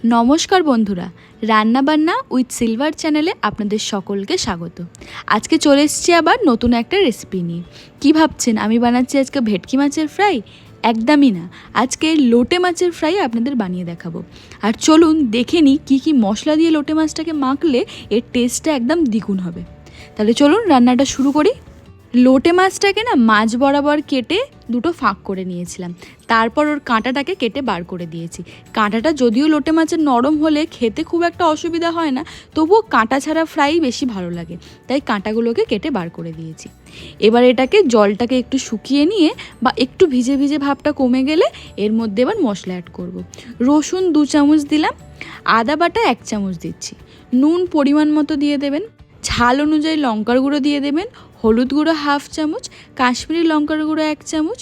নমস্কার বন্ধুরা, রান্নাবান্না উইথ সিলভার চ্যানেলে আপনাদের সকলকে স্বাগত। আজকে চলে এসেছি আবার নতুন একটা রেসিপি নিয়ে। কি ভাবছেন আমি বানাচ্ছি আজকে ভেটকি মাছের ফ্রাই? একদমই না, আজকে লোটে মাছের ফ্রাই আপনাদের বানিয়ে দেখাবো। আর চলুন দেখে নিই কী কী মশলা দিয়ে লোটে মাছটাকে মাখলে এর টেস্টটা একদম দ্বিগুণ হবে। তাহলে চলুন রান্নাটা শুরু করি। লোটে মাছটাকে মাছ বরাবর কেটে দুটো ফাঁক করে নিয়েছিলাম, তারপর ওর কাঁটাটাকে কেটে বার করে দিয়েছি। কাঁটাটা যদিও লোটে মাছের নরম হলে খেতে খুব একটা অসুবিধা হয় না, তবুও কাঁটা ছাড়া ফ্রাই বেশি ভালো লাগে, তাই কাঁটাগুলোকে কেটে বার করে দিয়েছি। এবার এটাকে জলটাকে একটু শুকিয়ে নিয়ে বা একটু ভিজে ভিজে ভাবটা কমে গেলে এর মধ্যে এবার মশলা অ্যাড করব। রসুন 2 চামচ দিলাম, আদা বাটা 1 চামচ দিচ্ছি, নুন পরিমাণ মতো দিয়ে দেবেন, ঝাল অনুযায়ী লঙ্কার গুঁড়ো দিয়ে দেবেন, হলুদ গুঁড়ো 1/2 চামচ, কাশ্মীরি লঙ্কার গুঁড়ো 1 চামচ,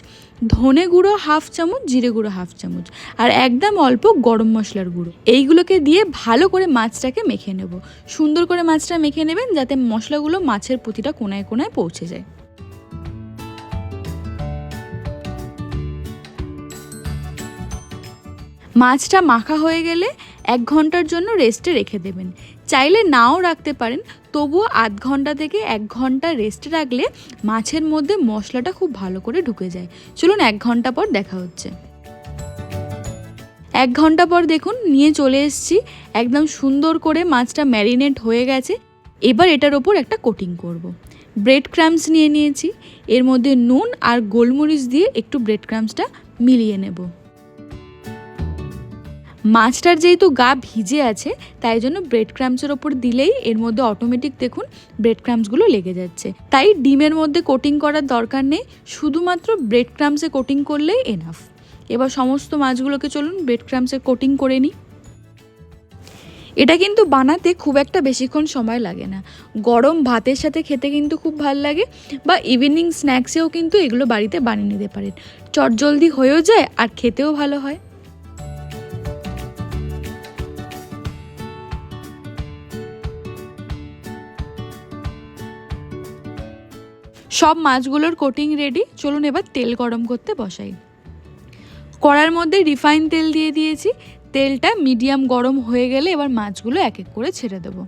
ধনে গুঁড়ো 1/2 চামচ, জিরে গুঁড়ো 1/2 চামচ, আর একদম অল্প গরম মশলার গুঁড়ো। এইগুলোকে দিয়ে ভালো করে মাছটাকে মেখে নেব। সুন্দর করে মাছটা মেখে নেবেন যাতে মশলাগুলো মাছের প্রতিটা কোনায় কোনায় পৌঁছে যায়। মাছটা মাখা হয়ে গেলে 1 ঘন্টার জন্য রেস্টে রেখে দেবেন। চাইলে নাও রাখতে পারেন, তবুও আধ ঘন্টা থেকে 1 ঘন্টা রেস্টে রাখলে মাছের মধ্যে মশলাটা খুব ভালো করে ঢুকে যায়। চলুন 1 ঘন্টা পর দেখা হচ্ছে। 1 ঘন্টা পর দেখুন নিয়ে চলে এসেছি, একদম সুন্দর করে মাছটা ম্যারিনেট হয়ে গেছে। এবার এটার ওপর একটা কোটিং করব। ব্রেড ক্রাম্বস নিয়ে নিয়েছি, এর মধ্যে নুন আর গোলমরিচ দিয়ে একটু ব্রেড ক্রাম্বসটা মিলিয়ে নেব। মাছটার যেহেতু গা ভিজে আছে, তাই জন্য ব্রেড ক্রাম্বসের ওপর দিলেই এর মধ্যে অটোমেটিক দেখুন ব্রেড ক্রাম্বসগুলো লেগে যাচ্ছে। তাই ডিমের মধ্যে কোটিং করার দরকার নেই, শুধুমাত্র ব্রেড ক্রাম্বসে কোটিং করলেই এনাফ। এবার সমস্ত মাছগুলোকে চলুন ব্রেড ক্রাম্বসে কোটিং করে নিই। এটা কিন্তু বানাতে খুব একটা বেশিক্ষণ সময় লাগে না, গরম ভাতের সাথে খেতে কিন্তু খুব ভালো লাগে, বা ইভিনিং স্ন্যাক্সেও কিন্তু এগুলো বাড়িতে বানিয়ে নিতে পারেন। চটজলদি হয়েও যায় আর খেতেও ভালো হয়। সব মাছগুলোর কোটিং রেডি, চলুন এবার তেল গরম করতে বসাই। কড়ার মধ্যে রিফাইন তেল দিয়ে দিয়েছি, তেলটা মিডিয়াম গরম হয়ে গেলে এবার মাছগুলো এক এক করে ছেড়ে দেবো।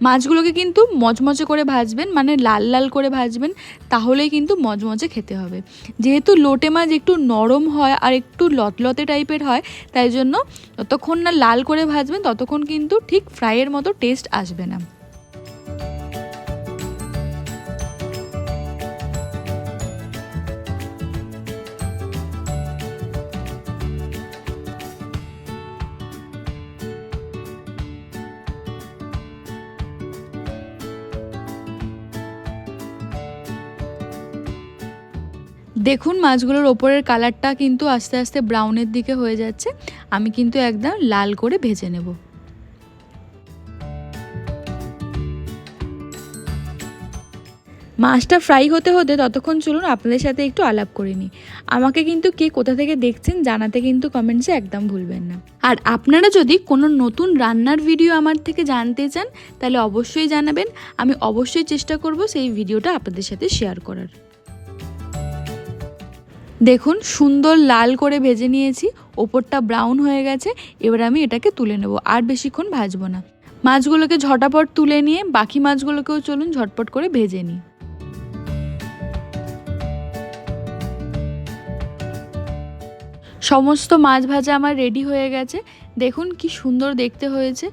মাছগুলোকে কিন্তু মচমচে করে ভাজবেন, মানে লাল লাল করে ভাজবেন, তাহলেই কিন্তু মচমচে খেতে হবে। যেহেতু লোটে মাছ একটু নরম হয় আর একটু লতলতে টাইপের হয়, তাই জন্য যতক্ষণ না লাল করে ভাজবেন ততক্ষণ কিন্তু ঠিক ফ্রাইয়ের মতো টেস্ট আসবে না। দেখুন মাছগুলোর ওপরের কালারটা কিন্তু আস্তে আস্তে ব্রাউনের দিকে হয়ে যাচ্ছে, আমি কিন্তু একদম লাল করে ভেজে নেব। মাছটা ফ্রাই হতে হতে ততক্ষণ চলুন আপনাদের সাথে একটু আলাপ করে নিই। আমাকে কিন্তু কে কোথা থেকে দেখছেন জানাতে কিন্তু কমেন্টসে একদম ভুলবেন না। আর আপনারা যদি কোনো নতুন রান্নার ভিডিও আমার থেকে জানতে চান তাহলে অবশ্যই জানাবেন, আমি অবশ্যই চেষ্টা করব সেই ভিডিওটা আপনাদের সাথে শেয়ার করার। দেখুন সুন্দর লাল করে ভেজে নিয়েছি, ওপরটা ব্রাউন হয়ে গেছে। এবার আমি এটাকে তুলে নেব, আর বেশিক্ষণ ভাজবো না। মাছগুলোকে ঝটাপট তুলে নিয়ে বাকি মাছগুলোকেও চলুন ঝটপট করে ভেজে নিই। সমস্ত মাছ ভাজা আমার রেডি হয়ে গেছে, দেখুন কি সুন্দর দেখতে হয়েছে,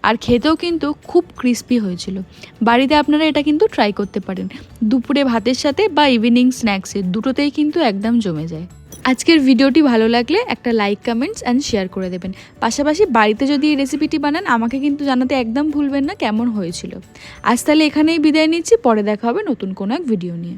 আর খেতেও কিন্তু খুব ক্রিস্পি হয়েছিল। বাড়িতে আপনারা এটা কিন্তু ট্রাই করতে পারেন, দুপুরে ভাতের সাথে বা ইভিনিং স্ন্যাক্সে দুটোতেই কিন্তু একদম জমে যায়। আজকের ভিডিওটি ভালো লাগলে একটা লাইক, কমেন্টস অ্যান্ড শেয়ার করে দেবেন। পাশাপাশি বাড়িতে যদি এই রেসিপিটি বানান আমাকে কিন্তু জানাতে একদম ভুলবেন না কেমন হয়েছিল। আজ তাহলে এখানেই বিদায় নিচ্ছি, পরে দেখা হবে নতুন কোনো এক ভিডিও নিয়ে।